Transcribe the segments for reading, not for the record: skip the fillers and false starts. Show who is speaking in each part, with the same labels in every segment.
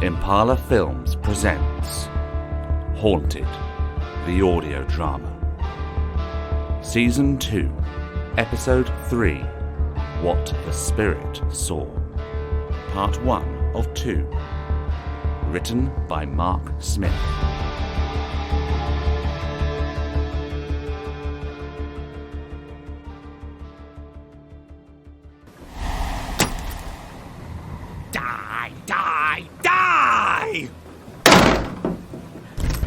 Speaker 1: Impala Films presents Haunted, the audio drama. Season 2, Episode 3, What the Spirit Saw. Part 1 of 2. Written by Marc Smith.
Speaker 2: Die!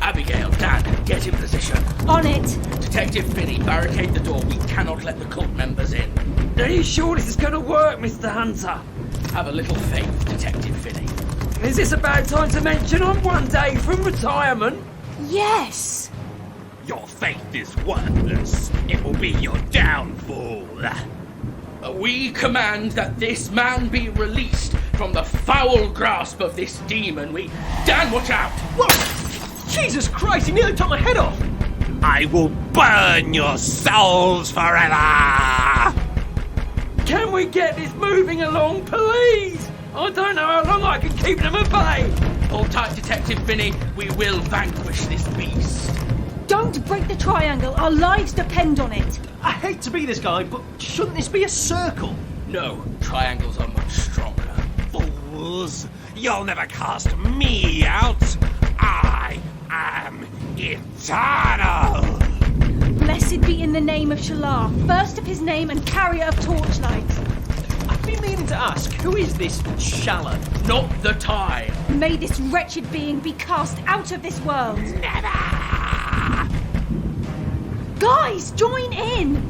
Speaker 2: Abigail, Dan, get in position.
Speaker 3: On it!
Speaker 2: Detective Finney, barricade the door. We cannot let the cult members in.
Speaker 4: Are you sure this is going to work, Mr. Hunter?
Speaker 2: Have a little faith, Detective Finney.
Speaker 4: Is this a bad time to mention I'm one day from retirement?
Speaker 3: Yes!
Speaker 2: Your faith is worthless. It will be your downfall. We command that this man be released from the foul grasp of this demon. Dan, watch out!
Speaker 5: Whoa! Jesus Christ, he nearly took my head off!
Speaker 2: I will burn your souls forever!
Speaker 4: Can we get this moving along, please? I don't know how long I can keep them at bay.
Speaker 2: Hold tight, Detective Finney. We will vanquish this beast.
Speaker 3: Don't break the triangle. Our lives depend on it.
Speaker 5: I hate to be this guy, but shouldn't this be a circle?
Speaker 2: No, triangles are much stronger.
Speaker 6: Fools! You'll never cast me out! I am eternal!
Speaker 3: Blessed be in the name of Shalar, first of his name and carrier of torchlight.
Speaker 5: I've been meaning to ask, who is this Shala?
Speaker 2: Not the time.
Speaker 3: May this wretched being be cast out of this world.
Speaker 6: Never!
Speaker 3: Guys, join in!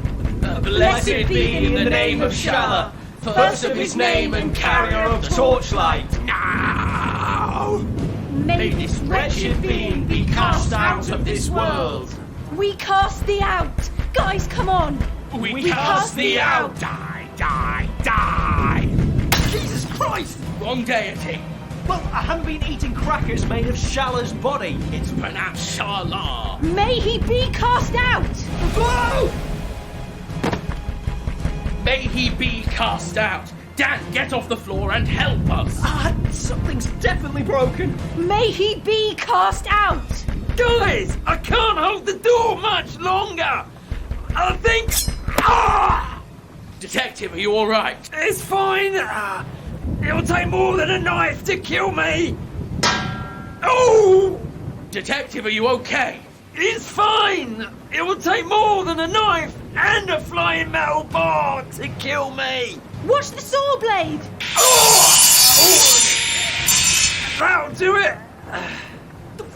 Speaker 2: Blessed be in the name of Shala, first of his name and carrier of the torchlight.
Speaker 6: No!
Speaker 3: May
Speaker 2: This wretched being be cast out of this world.
Speaker 3: we cast thee out! Guys, come on!
Speaker 2: We cast thee out.
Speaker 6: Die, die, die!
Speaker 5: Jesus Christ!
Speaker 2: Wrong deity.
Speaker 5: Well, I haven't been eating crackers made of Shala's body.
Speaker 2: It's pronounced Shala.
Speaker 3: May he be cast out!
Speaker 2: Whoa! May he be cast out. Dan, get off the floor and help us.
Speaker 5: Something's definitely broken.
Speaker 3: May he be cast out!
Speaker 4: Guys, I can't hold the door much longer. I think...
Speaker 2: Detective, are you all right?
Speaker 4: It's fine. It'll take more than a knife to kill me. Oh!
Speaker 2: Detective, are you okay?
Speaker 4: It's fine. It will take more than a knife and a flying metal bar to kill me.
Speaker 3: Watch the saw blade!
Speaker 4: That'll do it.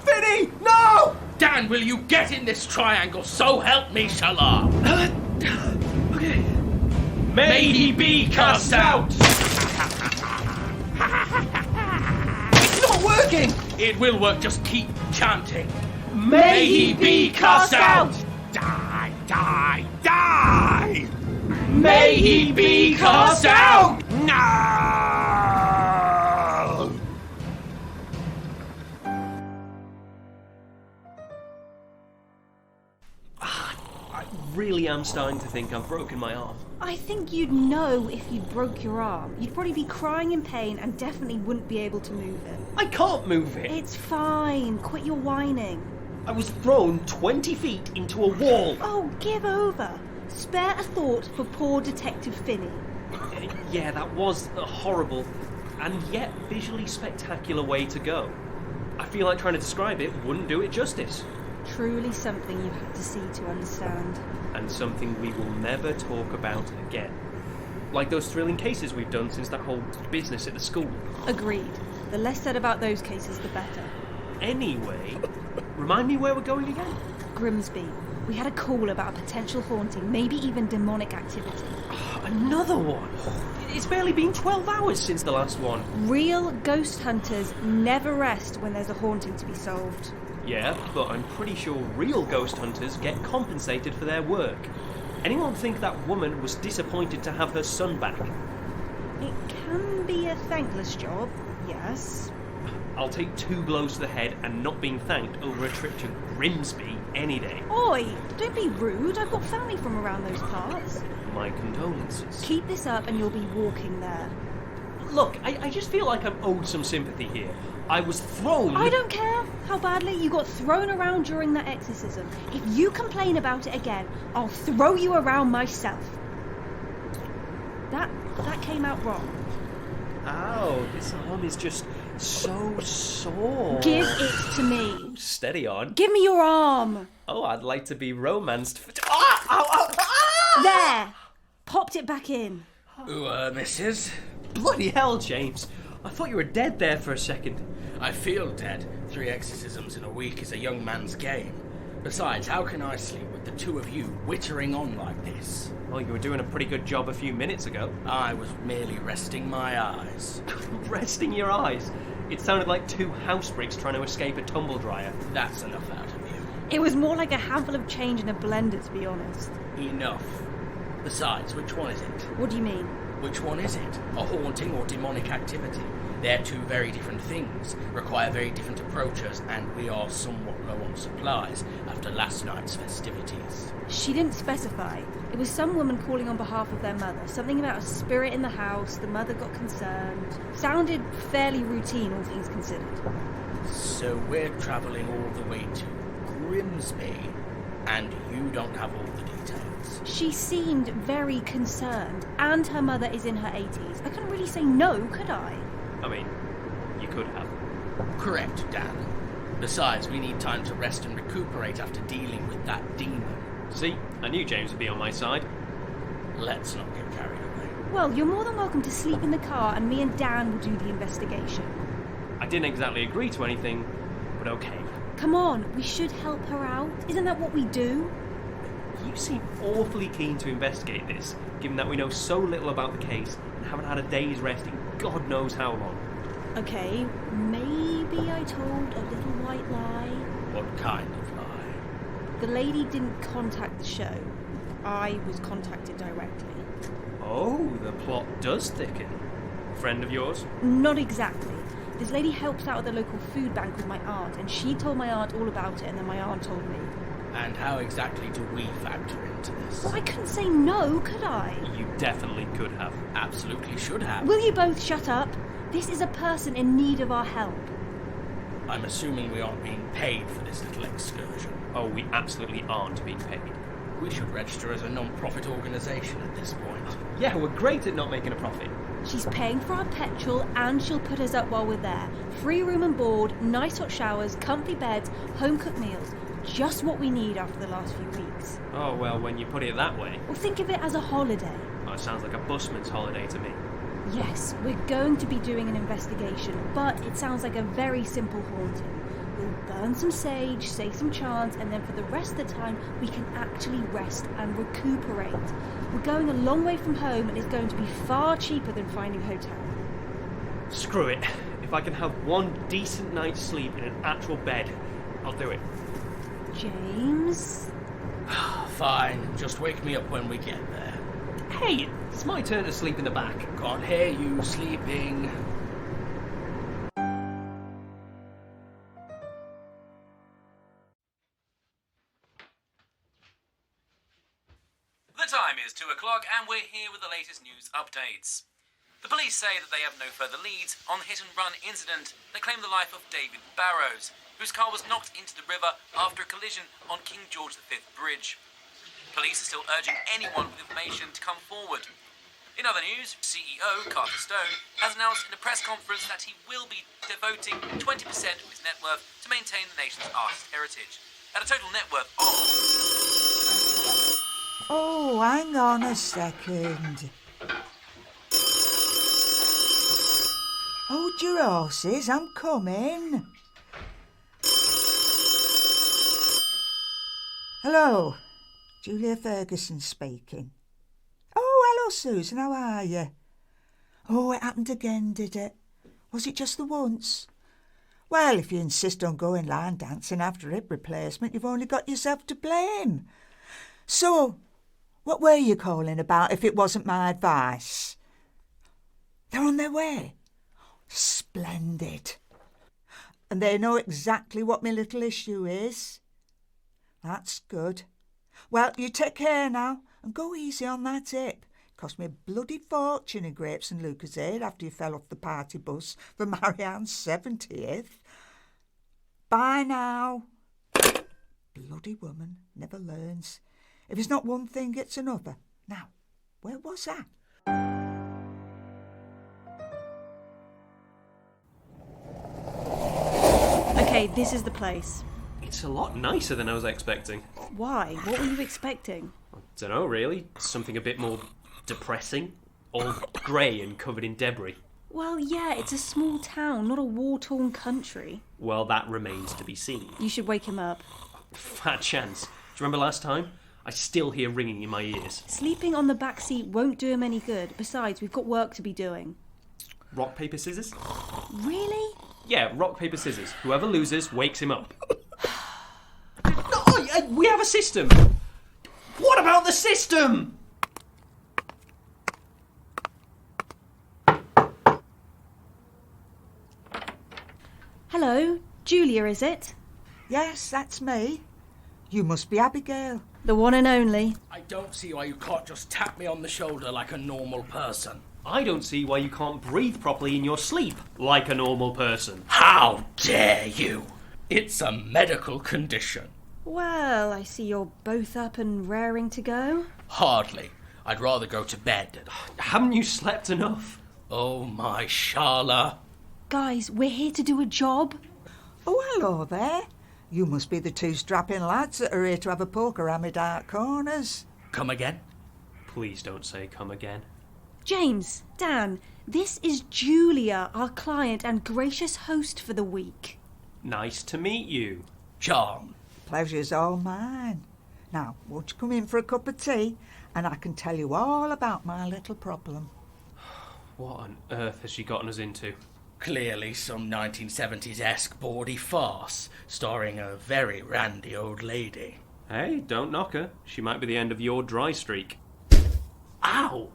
Speaker 5: Finney, no!
Speaker 2: Dan, will you get in this triangle? So help me, Shala.
Speaker 4: Okay.
Speaker 2: May he be cast out.
Speaker 5: It's not working!
Speaker 2: It will work. Just keep chanting.
Speaker 3: May he be cast out!
Speaker 6: Die, die, die!
Speaker 2: May he be cast out.
Speaker 6: No!
Speaker 5: I really am starting to think I've broken my arm.
Speaker 3: I think you'd know if you broke your arm. You'd probably be crying in pain and definitely wouldn't be able to move it.
Speaker 5: I can't move it.
Speaker 3: It's fine. Quit your whining.
Speaker 5: I was thrown 20 feet into a wall.
Speaker 3: Oh, give over. Spare a thought for poor Detective Finney.
Speaker 5: Yeah, that was a horrible and yet visually spectacular way to go. I feel like trying to describe it wouldn't do it justice.
Speaker 3: Truly something you have to see to understand.
Speaker 5: And something we will never talk about again. Like those thrilling cases we've done since that whole business at the school.
Speaker 3: Agreed. The less said about those cases, the better.
Speaker 5: Anyway, remind me where we're going again?
Speaker 3: Grimsby. We had a call about a potential haunting, maybe even demonic activity.
Speaker 5: Another one. It's barely been 12 hours since the last one.
Speaker 3: Real ghost hunters never rest when there's a haunting to be solved.
Speaker 5: Yeah, but I'm pretty sure real ghost hunters get compensated for their work. Anyone think that woman was disappointed to have her son back?
Speaker 3: It can be a thankless job, yes.
Speaker 5: I'll take 2 blows to the head and not being thanked over a trip to Grimsby any day.
Speaker 3: Oi, don't be rude. I've got family from around those parts.
Speaker 5: My condolences.
Speaker 3: Keep this up and you'll be walking there.
Speaker 5: Look, I just feel like I'm owed some sympathy here. I was thrown...
Speaker 3: I don't care how badly you got thrown around during that exorcism. If you complain about it again, I'll throw you around myself. That came out wrong.
Speaker 5: Ow, this arm is just so sore.
Speaker 3: Give it to me.
Speaker 5: Steady on.
Speaker 3: Give me your arm.
Speaker 5: Oh, I'd like to be romanced for... Ah! Ow, ow, ah!
Speaker 3: There. Popped it back in.
Speaker 2: Missus?
Speaker 5: Bloody hell, James. I thought you were dead there for a second.
Speaker 2: I feel dead. 3 exorcisms in a week is a young man's game. Besides, how can I sleep with the two of you whittering on like this?
Speaker 5: Well, you were doing a pretty good job a few minutes ago.
Speaker 2: I was merely resting my eyes.
Speaker 5: Resting your eyes? It sounded like 2 housebreaks trying to escape a tumble dryer.
Speaker 2: That's enough out of you.
Speaker 3: It was more like a handful of change in a blender, to be honest.
Speaker 2: Enough. Besides, which one is it?
Speaker 3: What do you mean?
Speaker 2: Which one is it? A haunting or demonic activity? They're 2 very different things, require very different approaches, and we are somewhat low on supplies after last night's festivities.
Speaker 3: She didn't specify. It was some woman calling on behalf of their mother. Something about a spirit in the house, the mother got concerned. Sounded fairly routine, all things considered.
Speaker 2: So we're travelling all the way to Grimsby, and you don't have all the details.
Speaker 3: She seemed very concerned, and her mother is in her 80s. I couldn't really say no, could I?
Speaker 5: I mean, you could have.
Speaker 2: Correct, Dan. Besides, we need time to rest and recuperate after dealing with that demon.
Speaker 5: See, I knew James would be on my side.
Speaker 2: Let's not get carried away.
Speaker 3: Well, you're more than welcome to sleep in the car, and me and Dan will do the investigation.
Speaker 5: I didn't exactly agree to anything, but okay.
Speaker 3: Come on, we should help her out. Isn't that what we do?
Speaker 5: You seem awfully keen to investigate this, given that we know so little about the case and haven't had a day's rest in God knows how long.
Speaker 3: Okay, maybe I told a little white lie.
Speaker 2: What kind of lie?
Speaker 3: The lady didn't contact the show. I was contacted directly.
Speaker 5: Oh, the plot does thicken. Friend of yours?
Speaker 3: Not exactly. This lady helps out at the local food bank with my aunt, and she told my aunt all about it, and then my aunt told me.
Speaker 2: And how exactly do we factor into this?
Speaker 3: Well, I couldn't say no, could I?
Speaker 5: You definitely could have.
Speaker 2: Absolutely should have.
Speaker 3: Will you both shut up? This is a person in need of our help.
Speaker 2: I'm assuming we aren't being paid for this little excursion.
Speaker 5: Oh, we absolutely aren't being paid.
Speaker 2: We should register as a non-profit organisation at this point.
Speaker 5: Yeah, we're great at not making a profit.
Speaker 3: She's paying for our petrol, and she'll put us up while we're there. Free room and board, nice hot showers, comfy beds, home-cooked meals. Just what we need after the last few weeks.
Speaker 5: Oh, well, when you put it that way.
Speaker 3: Well, think of it as a holiday.
Speaker 5: Oh, it sounds like a busman's holiday to me.
Speaker 3: Yes, we're going to be doing an investigation, but it sounds like a very simple haunting. We'll burn some sage, say some chants, and then for the rest of the time, we can actually rest and recuperate. We're going a long way from home, and it's going to be far cheaper than finding a hotel.
Speaker 5: Screw it. If I can have one decent night's sleep in an actual bed, I'll do it.
Speaker 3: James?
Speaker 2: Fine, just wake me up when we get there.
Speaker 5: Hey, it's my turn to sleep in the back.
Speaker 2: Can't hear you sleeping.
Speaker 7: The time is 2 o'clock and we're here with the latest news updates. The police say that they have no further leads on the hit-and-run incident that claimed the life of David Barrows, whose car was knocked into the river after a collision on King George V Bridge. Police are still urging anyone with information to come forward. In other news, CEO Carter Stone has announced in a press conference that he will be devoting 20% of his net worth to maintain the nation's arts heritage, at a total net worth of...
Speaker 8: Oh, hang on a second. Hold your horses, I'm coming. Hello, Julia Ferguson speaking. Oh, hello, Susan, how are you? Oh, it happened again, did it? Was it just the once? Well, if you insist on going line dancing after hip replacement, you've only got yourself to blame. So, what were you calling about if it wasn't my advice? They're on their way. Splendid. And they know exactly what my little issue is. That's good. Well, you take care now and go easy on that hip. Cost me a bloody fortune in grapes and Lucozade after you fell off the party bus for Marianne's 70th. Bye now. Bloody woman never learns. If it's not one thing, it's another. Now, where was I?
Speaker 3: Okay, this is the place.
Speaker 5: It's a lot nicer than I was expecting.
Speaker 3: Why? What were you expecting?
Speaker 5: I don't know, really. Something a bit more depressing. All grey and covered in debris.
Speaker 3: Well, yeah, it's a small town, not a war-torn country.
Speaker 5: Well, that remains to be seen.
Speaker 3: You should wake him up.
Speaker 5: Fat chance. Do you remember last time? I still hear ringing in my ears.
Speaker 3: Sleeping on the back seat won't do him any good. Besides, we've got work to be doing.
Speaker 5: Rock, paper, scissors?
Speaker 3: Really?
Speaker 5: Yeah, rock, paper, scissors. Whoever loses wakes him up. Oh, we have a system! What about the system?
Speaker 3: Hello, Julia, is it?
Speaker 8: Yes, that's me. You must be Abigail.
Speaker 3: The one and only.
Speaker 2: I don't see why you can't just tap me on the shoulder like a normal person.
Speaker 5: I don't see why you can't breathe properly in your sleep, like a normal person.
Speaker 2: How dare you? It's a medical condition.
Speaker 3: Well, I see you're both up and raring to go.
Speaker 2: Hardly. I'd rather go to bed.
Speaker 5: Haven't you slept enough?
Speaker 2: Oh, my Sharla.
Speaker 3: Guys, we're here to do a job.
Speaker 8: Oh, hello there. You must be the two strapping lads that are here to have a poke around my dark corners.
Speaker 2: Come again?
Speaker 5: Please don't say come again.
Speaker 3: James, Dan, this is Julia, our client and gracious host for the week.
Speaker 5: Nice to meet you.
Speaker 2: Charm.
Speaker 8: Pleasure's all mine. Now, won't you come in for a cup of tea and I can tell you all about my little problem.
Speaker 5: What on earth has she gotten us into?
Speaker 2: Clearly some 1970s-esque bawdy farce, starring a very randy old lady.
Speaker 5: Hey, don't knock her. She might be the end of your dry streak. Ow!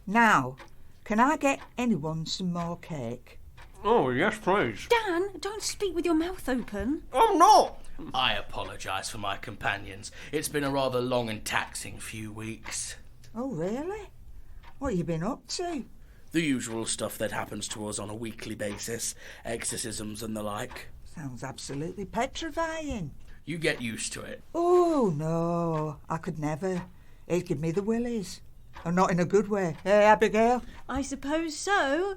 Speaker 8: Now, can I get anyone some more cake?
Speaker 5: Oh, yes, please.
Speaker 3: Dan, don't speak with your mouth open.
Speaker 5: I'm not!
Speaker 2: I apologise for my companions. It's been a rather long and taxing few weeks.
Speaker 8: Oh, really? What have you been up to?
Speaker 2: The usual stuff that happens to us on a weekly basis, exorcisms and the like.
Speaker 8: Sounds absolutely petrifying.
Speaker 2: You get used to it.
Speaker 8: Oh, no, I could never. It'd give me the willies. And not in a good way. Hey, Abigail?
Speaker 3: I suppose so.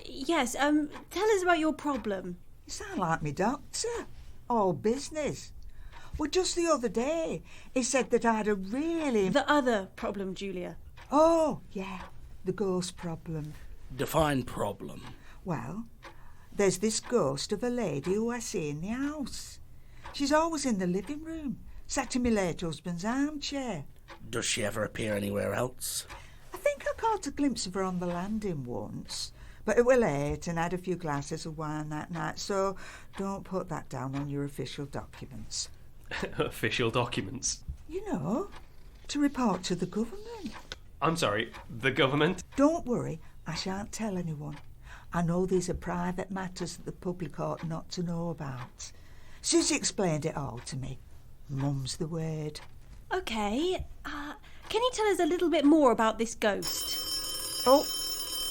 Speaker 3: Yes, tell us about your problem.
Speaker 8: You sound like me doctor. All business. Well, just the other day, he said that I had a really...
Speaker 3: The other problem, Julia.
Speaker 8: Oh, yeah, the ghost problem.
Speaker 2: Define problem.
Speaker 8: Well, there's this ghost of a lady who I see in the house. She's always in the living room, sat in my late husband's armchair.
Speaker 2: Does she ever appear anywhere else?
Speaker 8: I think I caught a glimpse of her on the landing once, but it were late and I had a few glasses of wine that night, so don't put that down on your official documents.
Speaker 5: Official documents?
Speaker 8: You know, to report to the government.
Speaker 5: I'm sorry, the government?
Speaker 8: Don't worry, I shan't tell anyone. I know these are private matters that the public ought not to know about. Susie explained it all to me. Mum's the word.
Speaker 3: Okay, can you tell us a little bit more about this ghost?
Speaker 8: Oh,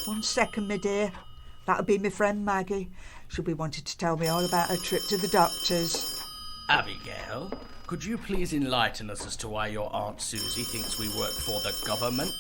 Speaker 8: 1 second, my dear. That'll be my friend Maggie. She'll be wanting to tell me all about her trip to the doctor's.
Speaker 2: Abigail, could you please enlighten us as to why your Aunt Susie thinks we work for the government?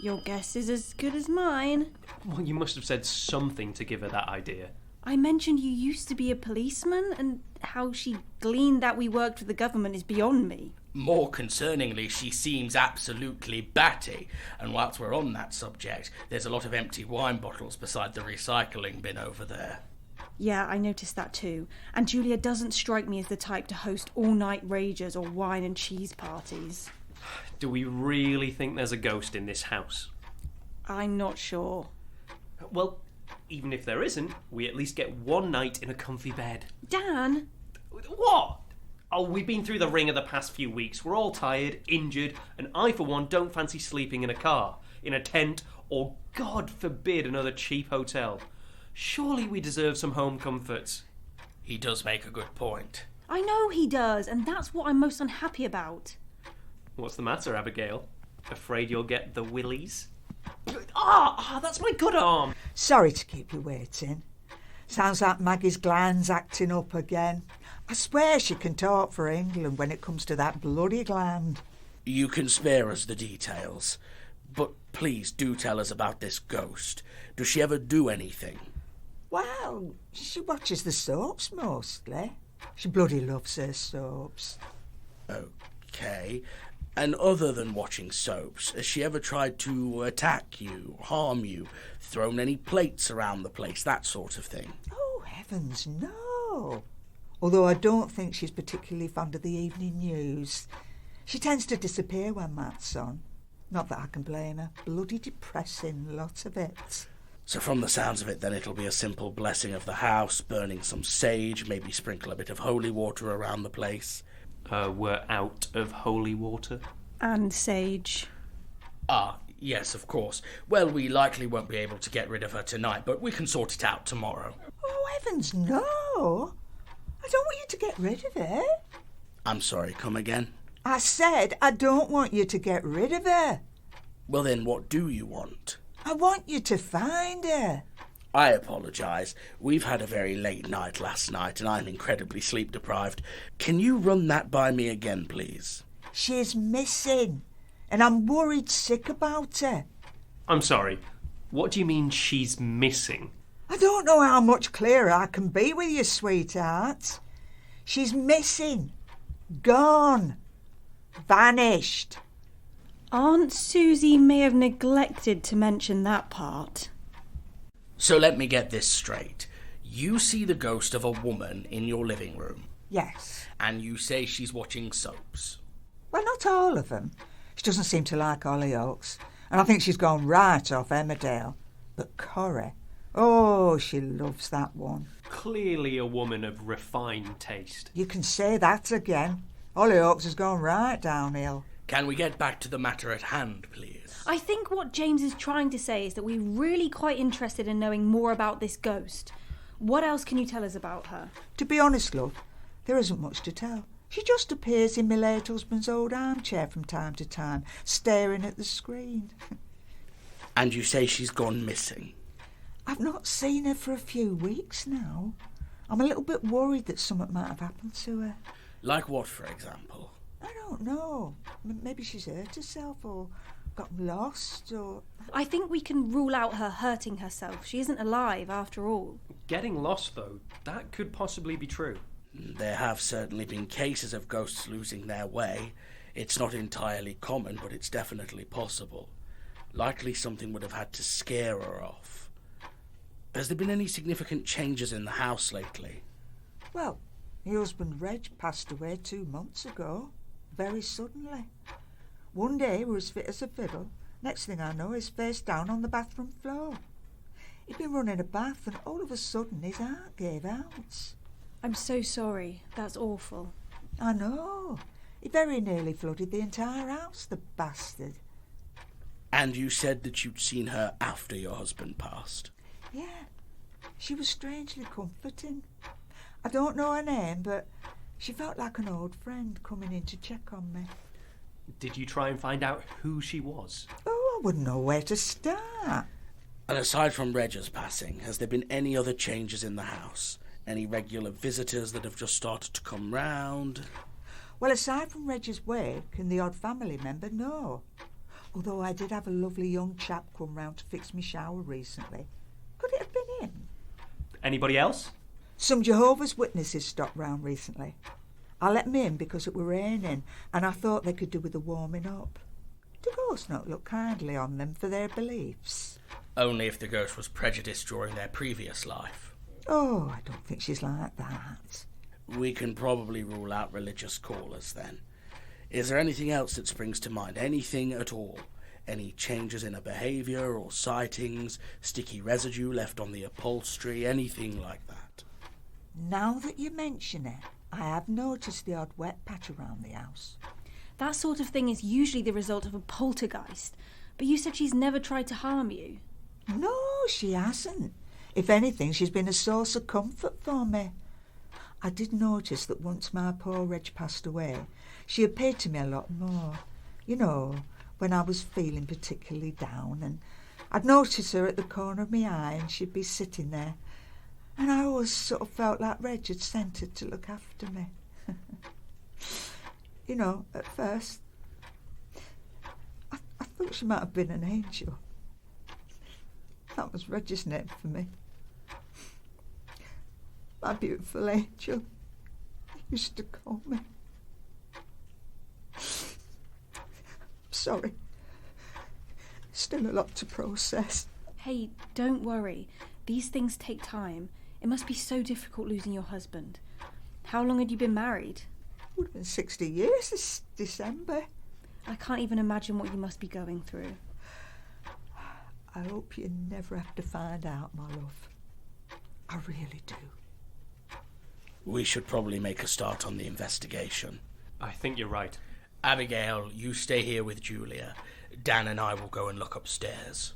Speaker 3: Your guess is as good as mine.
Speaker 5: Well, you must have said something to give her that idea.
Speaker 3: I mentioned you used to be a policeman, and how she gleaned that we worked for the government is beyond me.
Speaker 2: More concerningly, she seems absolutely batty. And whilst we're on that subject, there's a lot of empty wine bottles beside the recycling bin over there.
Speaker 3: Yeah, I noticed that too. And Julia doesn't strike me as the type to host all-night rages or wine and cheese parties.
Speaker 5: Do we really think there's a ghost in this house?
Speaker 3: I'm not sure.
Speaker 5: Well, even if there isn't, we at least get one night in a comfy bed.
Speaker 3: Dan?
Speaker 5: What? Oh, we've been through the ringer the past few weeks. We're all tired, injured, and I, for one, don't fancy sleeping in a car, in a tent, or, God forbid, another cheap hotel. Surely we deserve some home comforts.
Speaker 2: He does make a good point.
Speaker 3: I know he does, and that's what I'm most unhappy about.
Speaker 5: What's the matter, Abigail? Afraid you'll get the willies? That's my good arm.
Speaker 8: Sorry to keep you waiting. Sounds like Maggie's gland's acting up again. I swear she can talk for England when it comes to that bloody gland.
Speaker 2: You can spare us the details, but please do tell us about this ghost. Does she ever do anything?
Speaker 8: Well, she watches the soaps mostly. She bloody loves her soaps.
Speaker 2: Okay. And other than watching soaps, has she ever tried to attack you, harm you, thrown any plates around the place, that sort of thing?
Speaker 8: Oh, heavens, no. Although I don't think she's particularly fond of the evening news. She tends to disappear when Matt's on. Not that I can blame her. Bloody depressing, lot of it.
Speaker 2: So from the sounds of it, then it'll be a simple blessing of the house, burning some sage, maybe sprinkle a bit of holy water around the place.
Speaker 5: We're out of holy water.
Speaker 3: And sage.
Speaker 2: Yes, of course. Well, we likely won't be able to get rid of her tonight, but we can sort it out tomorrow.
Speaker 8: Oh, heavens, no. I don't want you to get rid of her.
Speaker 2: I'm sorry, come again?
Speaker 8: I said I don't want you to get rid of her.
Speaker 2: Well then, what do you want?
Speaker 8: I want you to find her.
Speaker 2: I apologise. We've had a very late night last night and I'm incredibly sleep deprived. Can you run that by me again, please?
Speaker 8: She's missing, and I'm worried sick about her.
Speaker 5: I'm sorry. What do you mean she's missing?
Speaker 8: I don't know how much clearer I can be with you, sweetheart. She's missing. Gone. Vanished.
Speaker 3: Aunt Susie may have neglected to mention that part.
Speaker 2: So let me get this straight. You see the ghost of a woman in your living room.
Speaker 8: Yes.
Speaker 2: And you say she's watching soaps.
Speaker 8: Well, not all of them. She doesn't seem to like Hollyoaks, and I think she's gone right off Emmerdale. But Corrie, oh, she loves that one.
Speaker 5: Clearly a woman of refined taste.
Speaker 8: You can say that again. Hollyoaks has gone right downhill.
Speaker 2: Can we get back to the matter at hand, please?
Speaker 3: I think what James is trying to say is that we're really quite interested in knowing more about this ghost. What else can you tell us about her?
Speaker 8: To be honest, love, there isn't much to tell. She just appears in my late husband's old armchair from time to time, staring at the screen.
Speaker 2: And you say she's gone missing?
Speaker 8: I've not seen her for a few weeks now. I'm a little bit worried that something might have happened to her.
Speaker 2: Like what, for example?
Speaker 8: I don't know. Maybe she's hurt herself or got lost or...
Speaker 3: I think we can rule out her hurting herself. She isn't alive after all.
Speaker 5: Getting lost, though, that could possibly be true.
Speaker 2: There have certainly been cases of ghosts losing their way. It's not entirely common, but it's definitely possible. Likely something would have had to scare her off. Has there been any significant changes in the house lately?
Speaker 8: Well, your husband Reg passed away 2 months ago, very suddenly. One day he was as fit as a fiddle. Next thing I know, he's face down on the bathroom floor. He'd been running a bath and all of a sudden his heart gave out.
Speaker 3: I'm so sorry. That's awful.
Speaker 8: I know. He very nearly flooded the entire house, the bastard.
Speaker 2: And you said that you'd seen her after your husband passed?
Speaker 8: Yeah. She was strangely comforting. I don't know her name, but she felt like an old friend coming in to check on me.
Speaker 5: Did you try and find out who she was?
Speaker 8: Oh, I wouldn't know where to start.
Speaker 2: And aside from Reg's passing, has there been any other changes in the house? Any regular visitors that have just started to come round?
Speaker 8: Well, aside from Reg's wake and the odd family member, no. Although I did have a lovely young chap come round to fix me shower recently. Could it have been him?
Speaker 5: Anybody else?
Speaker 8: Some Jehovah's Witnesses stopped round recently. I let them in because it were raining and I thought they could do with the warming up. Do ghosts not look kindly on them for their beliefs?
Speaker 2: Only if the ghost was prejudiced during their previous life.
Speaker 8: Oh, I don't think she's like that.
Speaker 2: We can probably rule out religious callers then. Is there anything else that springs to mind? Anything at all? Any changes in her behaviour or sightings? Sticky residue left on the upholstery? Anything like that?
Speaker 8: Now that you mention it, I have noticed the odd wet patch around the house.
Speaker 3: That sort of thing is usually the result of a poltergeist. But you said she's never tried to harm you.
Speaker 8: No, she hasn't. If anything, she's been a source of comfort for me. I did notice that once my poor Reg passed away, she appeared to me a lot more. You know, when I was feeling particularly down, and I'd notice her at the corner of my eye and she'd be sitting there. And I always sort of felt like Reg had sent her to look after me. You know, at first, I thought she might have been an angel. That was Reg's name for me. My beautiful angel, he used to call me. Sorry. Still a lot to process.
Speaker 3: Hey, don't worry. These things take time. It must be so difficult losing your husband. How long had you been married?
Speaker 8: Would have been 60 years this December.
Speaker 3: I can't even imagine what you must be going through.
Speaker 8: I hope you never have to find out, my love. I really do.
Speaker 9: We should probably make a start on the investigation.
Speaker 5: I think you're right.
Speaker 9: Abigail, you stay here with Julia. Dan and I will go and look upstairs.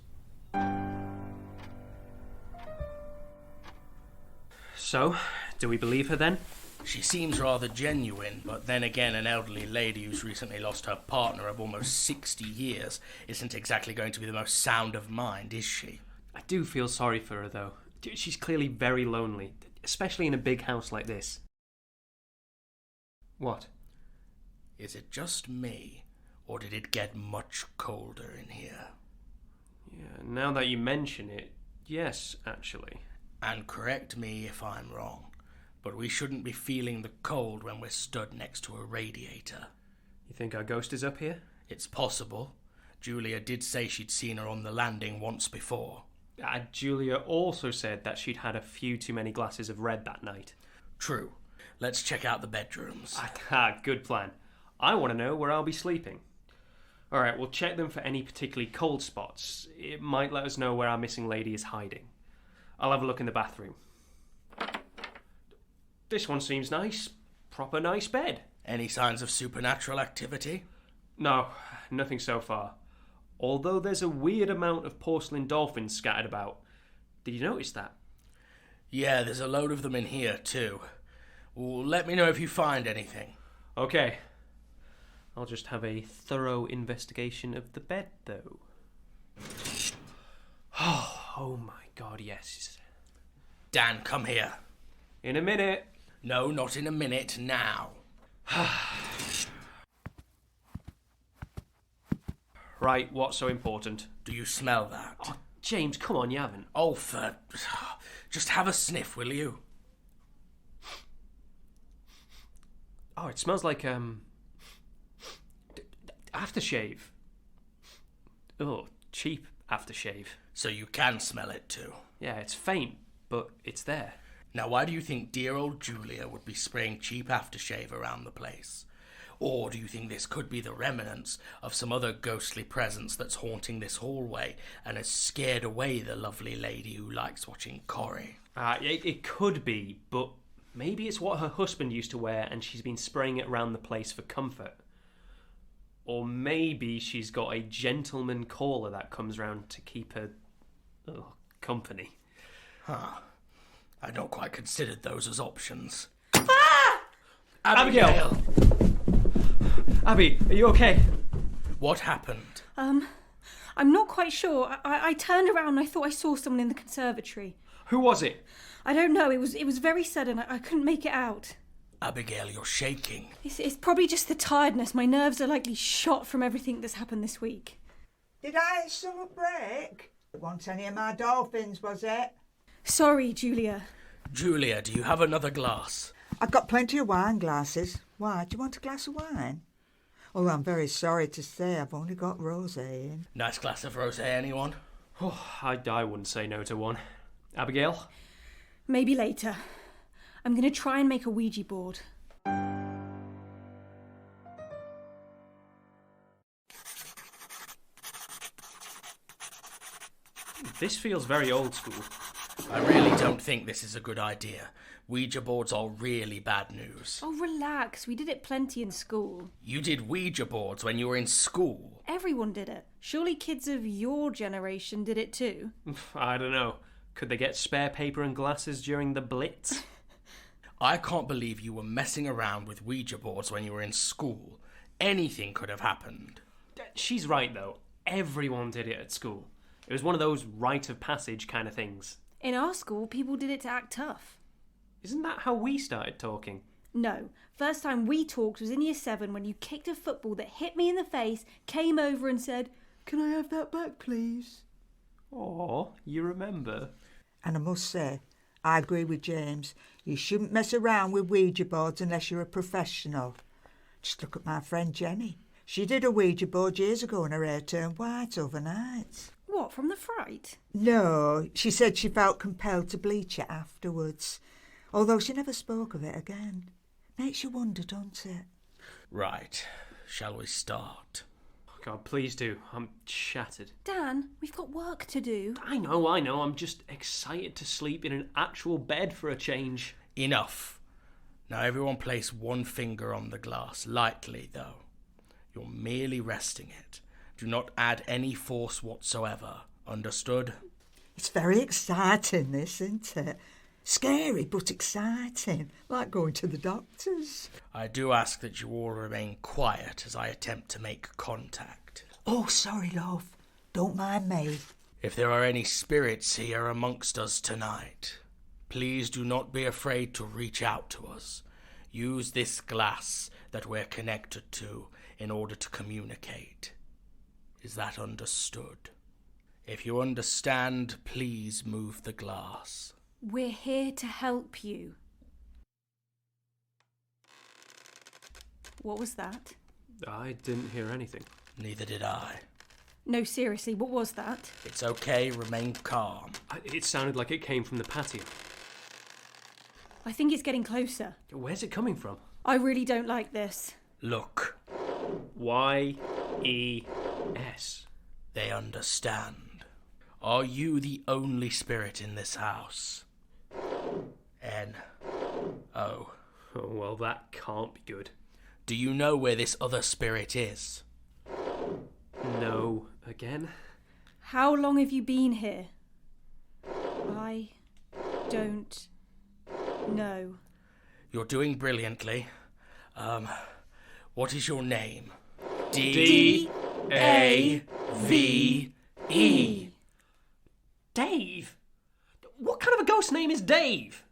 Speaker 5: So, do we believe her then?
Speaker 9: She seems rather genuine, but then again, an elderly lady who's recently lost her partner of almost 60 years isn't exactly going to be the most sound of mind, is she?
Speaker 5: I do feel sorry for her, though. She's clearly very lonely, especially in a big house like this. What?
Speaker 9: Is it just me, or did it get much colder in here?
Speaker 5: Yeah, now that you mention it, yes, actually.
Speaker 9: And correct me if I'm wrong, but we shouldn't be feeling the cold when we're stood next to a radiator.
Speaker 5: You think our ghost is up here?
Speaker 9: It's possible. Julia did say she'd seen her on the landing once before.
Speaker 5: Julia also said that she'd had a few too many glasses of red that night.
Speaker 9: True. Let's check out the bedrooms.
Speaker 5: Good plan. I want to know where I'll be sleeping. Alright, we'll check them for any particularly cold spots. It might let us know where our missing lady is hiding. I'll have a look in the bathroom. This one seems nice. Proper nice bed.
Speaker 9: Any signs of supernatural activity?
Speaker 5: No, nothing so far. Although there's a weird amount of porcelain dolphins scattered about. Did you notice that?
Speaker 9: Yeah, there's a load of them in here too. Well, let me know if you find anything.
Speaker 5: Okay. I'll just have a thorough investigation of the bed, though. Oh my god, yes.
Speaker 9: Dan, come here.
Speaker 5: In a minute.
Speaker 9: No, not in a minute, now.
Speaker 5: Right, what's so important?
Speaker 9: Do you smell that?
Speaker 5: Oh, James, come on, you haven't.
Speaker 9: Oh, just have a sniff, will you?
Speaker 5: Oh, it smells like, aftershave. Oh, cheap aftershave.
Speaker 9: So you can smell it too?
Speaker 5: Yeah, it's faint, but it's there.
Speaker 9: Now, why do you think dear old Julia would be spraying cheap aftershave around the place? Or do you think this could be the remnants of some other ghostly presence that's haunting this hallway and has scared away the lovely lady who likes watching Corrie?
Speaker 5: It could be, but maybe it's what her husband used to wear and she's been spraying it around the place for comfort. Or maybe she's got a gentleman caller that comes round to keep her company.
Speaker 9: Huh. I'd not quite considered those as options.
Speaker 5: Ah! Abigail! Abby, are you okay?
Speaker 9: What happened?
Speaker 3: I'm not quite sure. I turned around and I thought I saw someone in the conservatory.
Speaker 5: Who was it?
Speaker 3: I don't know. It was very sudden. I couldn't make it out.
Speaker 9: Abigail, you're shaking.
Speaker 3: It's probably just the tiredness. My nerves are likely shot from everything that's happened this week.
Speaker 8: Did I stomach break? Want any of my dolphins, was it?
Speaker 3: Sorry, Julia.
Speaker 9: Julia, do you have another glass?
Speaker 8: I've got plenty of wine glasses. Why, do you want a glass of wine? Oh, I'm very sorry to say I've only got rosé in.
Speaker 9: Nice glass of rosé, anyone?
Speaker 5: Oh, I wouldn't say no to one. Abigail?
Speaker 3: Maybe later. I'm going to try and make a Ouija board.
Speaker 5: This feels very old school.
Speaker 9: I really don't think this is a good idea. Ouija boards are really bad news.
Speaker 3: Oh, relax. We did it plenty in school.
Speaker 9: You did Ouija boards when you were in school?
Speaker 3: Everyone did it. Surely kids of your generation did it too.
Speaker 5: I don't know. Could they get spare paper and glasses during the Blitz?
Speaker 9: I can't believe you were messing around with Ouija boards when you were in school. Anything could have happened.
Speaker 5: She's right, though. Everyone did it at school. It was one of those rite of passage kind of things.
Speaker 3: In our school, people did it to act tough.
Speaker 5: Isn't that how we started talking?
Speaker 3: No. First time we talked was in year 7 when you kicked a football that hit me in the face, came over and said, "Can I have that back, please?"
Speaker 5: Oh, you remember?
Speaker 8: And I must say, I agree with James. You shouldn't mess around with Ouija boards unless you're a professional. Just look at my friend Jenny. She did a Ouija board years ago and her hair turned white overnight.
Speaker 3: What, from the fright?
Speaker 8: No, she said she felt compelled to bleach it afterwards, although she never spoke of it again. Makes you wonder, don't it?
Speaker 9: Right, shall we start?
Speaker 5: God, please do. I'm shattered.
Speaker 3: Dan, we've got work to do.
Speaker 5: I know. I'm just excited to sleep in an actual bed for a change.
Speaker 9: Enough. Now everyone place one finger on the glass, lightly though. You're merely resting it. Do not add any force whatsoever. Understood?
Speaker 8: It's very exciting, this, isn't it? Scary but exciting, like going to the doctor's.
Speaker 9: I do ask that you all remain quiet as I attempt to make contact.
Speaker 8: Oh, sorry, love. Don't mind me.
Speaker 9: If there are any spirits here amongst us tonight, please do not be afraid to reach out to us. Use this glass that we're connected to in order to communicate. Is that understood? If you understand, please move the glass.
Speaker 3: We're here to help you. What was that?
Speaker 5: I didn't hear anything.
Speaker 9: Neither did I.
Speaker 3: No, seriously, what was that?
Speaker 9: It's okay, remain calm.
Speaker 5: It sounded like it came from the patio.
Speaker 3: I think it's getting closer.
Speaker 5: Where's it coming from?
Speaker 3: I really don't like this.
Speaker 9: Look.
Speaker 5: Y-E-S.
Speaker 9: They understand. Are you the only spirit in this house? N-O.
Speaker 5: Oh, well, that can't be good.
Speaker 9: Do you know where this other spirit is?
Speaker 5: No. Again?
Speaker 3: How long have you been here? I don't know.
Speaker 9: You're doing brilliantly. What is your name? D-A-V-E.
Speaker 5: Dave? What kind of a ghost name is Dave?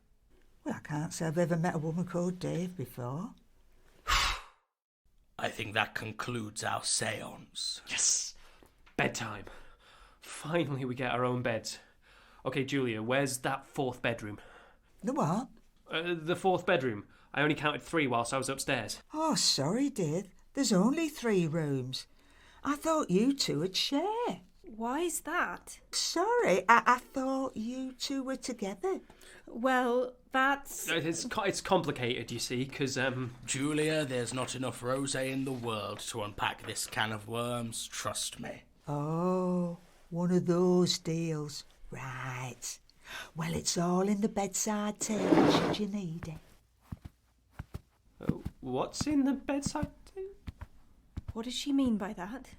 Speaker 8: Well, I can't say I've ever met a woman called Dave before.
Speaker 9: I think that concludes our séance.
Speaker 5: Yes! Bedtime. Finally we get our own beds. Okay, Julia, where's that 4th bedroom?
Speaker 8: The what?
Speaker 5: The 4th bedroom. I only counted 3 whilst I was upstairs.
Speaker 8: Oh, sorry, Dave. There's only 3 rooms. I thought you two would share.
Speaker 3: Why is that?
Speaker 8: Sorry, I thought you two were together.
Speaker 3: Well, that's...
Speaker 5: It's complicated, you see, because,
Speaker 9: Julia, there's not enough rosé in the world to unpack this can of worms, trust me.
Speaker 8: Oh, one of those deals. Right. Well, it's all in the bedside table, should you need it.
Speaker 5: What's in the bedside table?
Speaker 3: What does she mean by that?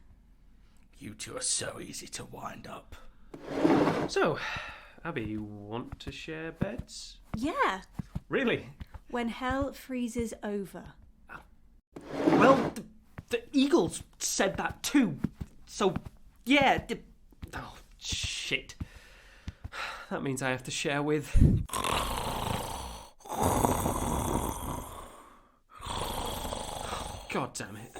Speaker 9: You two are so easy to wind up.
Speaker 5: So, Abby, you want to share beds?
Speaker 3: Yeah.
Speaker 5: Really?
Speaker 3: When hell freezes over.
Speaker 5: Well, the Eagles said that too. So, yeah. Oh, shit. That means I have to share with... God damn it.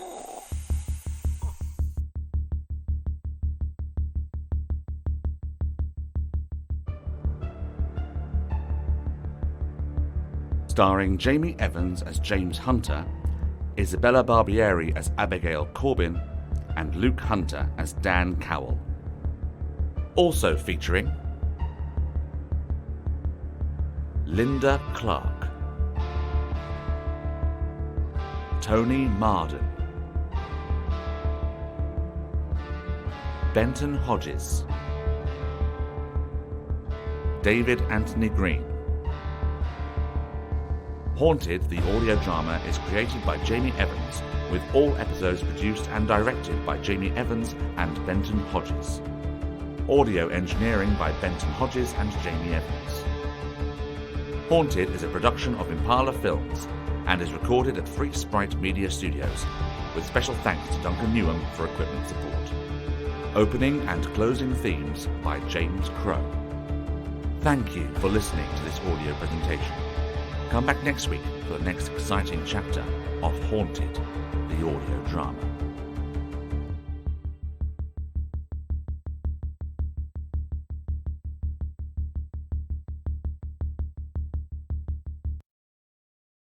Speaker 1: Starring Jamie Evans as James Hunter, Isabella Barbieri as Abigail Corbin, and Luke Hunter as Dan Cowell. Also featuring Linda Clark, Tony Marden, Benton Hodges, David Anthony Green. Haunted, the audio drama, is created by Jamie Evans, with all episodes produced and directed by Jamie Evans and Benton Hodges. Audio engineering by Benton Hodges and Jamie Evans. Haunted is a production of Impala Films and is recorded at Free Sprite Media Studios, with special thanks to Duncan Newham for equipment support. Opening and closing themes by James Crow. Thank you for listening to this audio presentation. Come back next week for the next exciting chapter of Haunted, the audio drama.